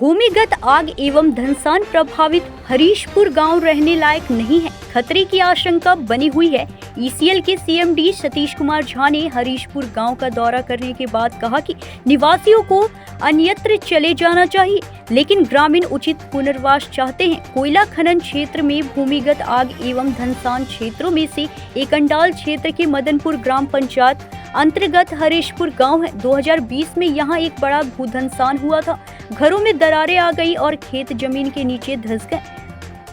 भूमिगत आग एवं धनसान प्रभावित हरीशपुर गांव रहने लायक नहीं है। खतरे की आशंका बनी हुई है। ईसीएल के सीएमडी सतीश कुमार झा ने हरीशपुर गांव का दौरा करने के बाद कहा कि निवासियों को अन्यत्र चले जाना चाहिए, लेकिन ग्रामीण उचित पुनर्वास चाहते हैं। कोयला खनन क्षेत्र में भूमिगत आग एवं धनसान क्षेत्रों में से एक अंडाल क्षेत्र के मदनपुर ग्राम पंचायत अंतर्गत हरीशपुर गांव है। 2020 में यहां एक बड़ा भूधंसान हुआ था। घरों में दरारें आ गई और खेत जमीन के नीचे धंस गए।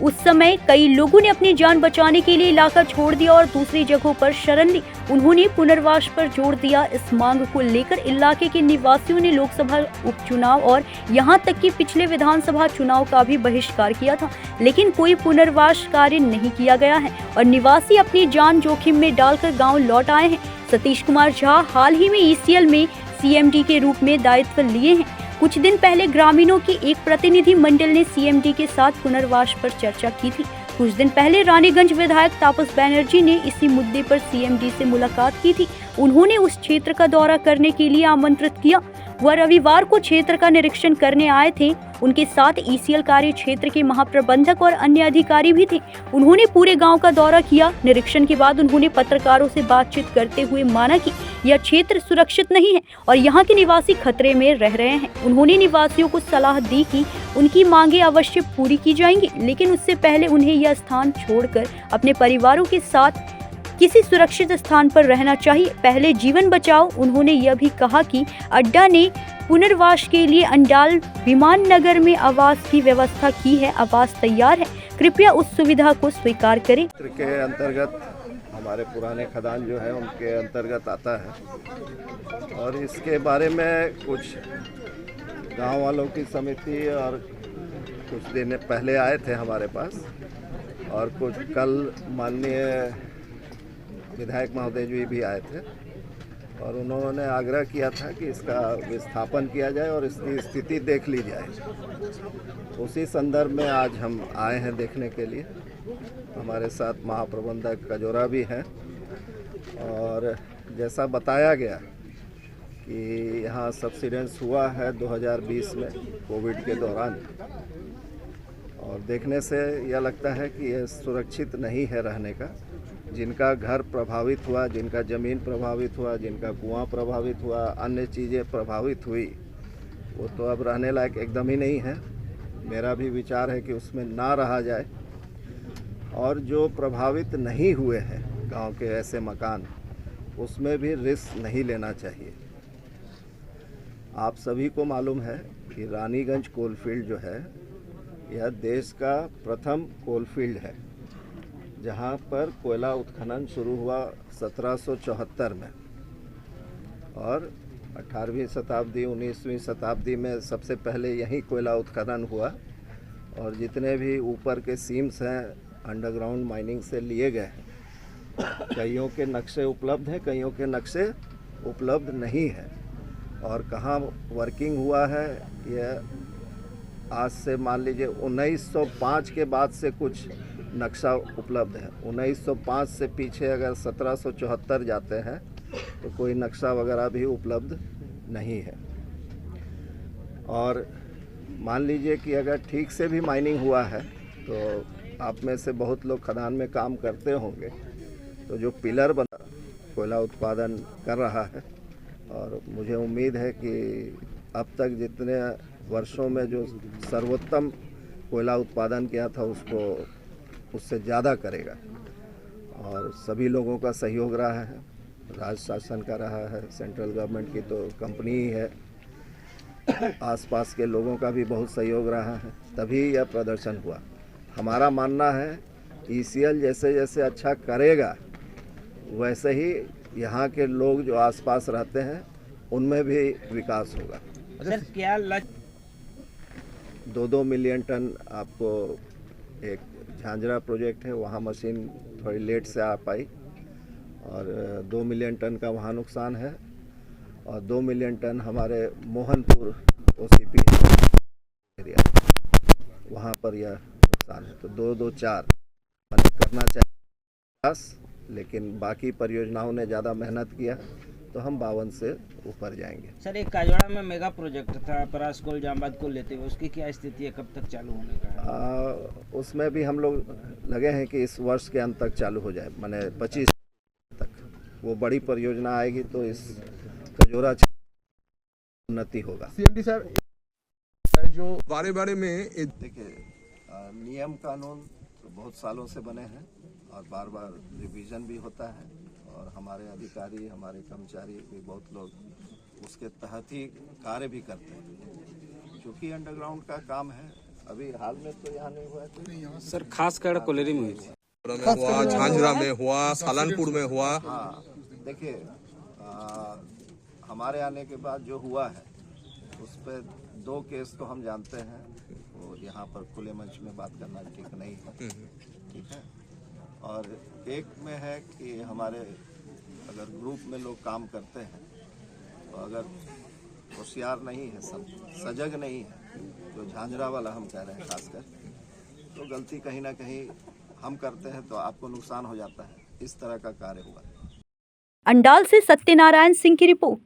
उस समय कई लोगों ने अपनी जान बचाने के लिए इलाका छोड़ दिया और दूसरी जगहों पर शरण ली। उन्होंने पुनर्वास पर जोर दिया। इस मांग को लेकर इलाके के निवासियों ने लोकसभा उपचुनाव और यहां तक कि पिछले विधानसभा चुनाव का भी बहिष्कार किया था, लेकिन कोई पुनर्वास कार्य नहीं किया गया है और निवासी अपनी जान जोखिम में डालकर गाँव लौट आए हैं। सतीश कुमार झा हाल ही में ईसीएल में सीएमडी के रूप में दायित्व लिए हैं। कुछ दिन पहले ग्रामीणों की एक प्रतिनिधि मंडल ने सीएमडी के साथ पुनर्वास पर चर्चा की थी। कुछ दिन पहले रानीगंज विधायक तापस बनर्जी ने इसी मुद्दे पर सीएमडी से मुलाकात की थी। उन्होंने उस क्षेत्र का दौरा करने के लिए आमंत्रित किया। वह रविवार को क्षेत्र का निरीक्षण करने आए थे। उनके साथ ईसीएल कार्य क्षेत्र के महाप्रबंधक और अन्य अधिकारी भी थे। उन्होंने पूरे गांव का दौरा किया। निरीक्षण के बाद उन्होंने पत्रकारों से बातचीत करते हुए माना कि यह क्षेत्र सुरक्षित नहीं है और यहाँ के निवासी खतरे में रह रहे हैं। उन्होंने निवासियों को सलाह दी कि उनकी मांगे अवश्य पूरी की जाएंगी, लेकिन उससे पहले उन्हें यह स्थान छोड़कर अपने परिवारों के साथ किसी सुरक्षित स्थान पर रहना चाहिए। पहले जीवन बचाओ। उन्होंने यह भी कहा कि अड्डा ने पुनर्वास के लिए अंडाल विमान नगर में आवास की व्यवस्था की है। आवास तैयार है, कृपया उस सुविधा को स्वीकार करें। के अंतर्गत हमारे पुराने खदान जो है उनके अंतर्गत आता है और इसके बारे में कुछ गांव वालों की समिति और कुछ दिन पहले आए थे हमारे पास और कुछ कल माननीय विधायक महोदय जी भी आए थे और उन्होंने आग्रह किया था कि इसका विस्थापन किया जाए और इसकी स्थिति देख ली जाए। उसी संदर्भ में आज हम आए हैं देखने के लिए। हमारे साथ महाप्रबंधक कजोरा भी हैं और जैसा बताया गया कि यहाँ सबसिडेंस हुआ है 2020 में कोविड के दौरान और देखने से यह लगता है कि यह सुरक्षित नहीं है रहने का। जिनका घर प्रभावित हुआ, जिनका ज़मीन प्रभावित हुआ, जिनका कुआं प्रभावित हुआ, अन्य चीज़ें प्रभावित हुई, वो तो अब रहने लायक एकदम ही नहीं है। मेरा भी विचार है कि उसमें ना रहा जाए और जो प्रभावित नहीं हुए हैं गांव के ऐसे मकान, उसमें भी रिस्क नहीं लेना चाहिए। आप सभी को मालूम है कि रानीगंज कोलफील्ड जो है यह देश का प्रथम कोलफील्ड है, जहाँ पर कोयला उत्खनन शुरू हुआ 1774 में और 18वीं शताब्दी 19वीं शताब्दी में सबसे पहले यहीं कोयला उत्खनन हुआ और जितने भी ऊपर के सीम्स हैं अंडरग्राउंड माइनिंग से लिए गए हैं। कईयों के नक्शे उपलब्ध हैं, कईयों के नक्शे उपलब्ध नहीं हैं और कहाँ वर्किंग हुआ है यह आज से मान लीजिए 1905 के बाद से कुछ नक्शा उपलब्ध है। 1905 से पीछे अगर 1774 जाते हैं तो कोई नक्शा वगैरह भी उपलब्ध नहीं है। और मान लीजिए कि अगर ठीक से भी माइनिंग हुआ है तो आप में से बहुत लोग खदान में काम करते होंगे, तो जो पिलर बना कोयला उत्पादन कर रहा है और मुझे उम्मीद है कि अब तक जितने वर्षों में जो सर्वोत्तम कोयला उत्पादन किया था उससे ज़्यादा करेगा और सभी लोगों का सहयोग रहा है। राज्य शासन का रहा है, सेंट्रल गवर्नमेंट की तो कंपनी ही है, आसपास के लोगों का भी बहुत सहयोग रहा है, तभी यह प्रदर्शन हुआ। हमारा मानना है ईसीएल जैसे जैसे अच्छा करेगा वैसे ही यहाँ के लोग जो आसपास रहते हैं उनमें भी विकास होगा। सर क्या 2-2 मिलियन टन आपको एक झांझरा प्रोजेक्ट है, वहाँ मशीन थोड़ी लेट से आ पाई और 2 मिलियन टन का वहाँ नुकसान है और 2 मिलियन टन हमारे मोहनपुर ओसीपी एरिया वहाँ पर यह नुकसान है। तो 2-2-4 करना चाहिए, लेकिन बाकी परियोजनाओं ने ज़्यादा मेहनत किया तो हम 52 से ऊपर जाएंगे। सर, एक काजवाड़ा में मेगा प्रोजेक्ट था परासकोल जामबाद को लेते हुए, उसकी क्या स्थिति है, कब तक चालू होने का है? उसमें भी हम लोग लगे हैं कि इस वर्ष के अंत तक चालू हो जाए, माने 25 तक वो बड़ी परियोजना आएगी तो इस कजोरा उन्नति होगा। सीएमडी साहब जो बारे में देखिए, नियम कानून तो बहुत सालों से बने हैं और बार बार रिवीजन भी होता है और हमारे अधिकारी, हमारे कर्मचारी भी बहुत लोग उसके तहत ही कार्य भी करते हैं। क्योंकि अंडरग्राउंड का काम है, अभी हाल में तो यहाँ नहीं हुआ है सर, खासकर कोलेरी में हुई थी, हुआ, झांझरा में हुआ, सालनपुर में हुआ। हाँ, देखिए, हमारे आने के बाद जो हुआ है उस पर 2 केस तो हम जानते हैं, वो यहाँ पर खुले मंच में बात करना ठीक नहीं है, ठीक है। और एक में है कि हमारे अगर ग्रुप में लोग काम करते हैं तो अगर होशियार नहीं है, सब सजग नहीं है, जो झांझरा वाला हम कह रहे हैं खासकर, तो गलती कहीं ना कहीं हम करते हैं तो आपको नुकसान हो जाता है। इस तरह का कार्य हुआ। अंडाल से सत्यनारायण सिंह की रिपोर्ट।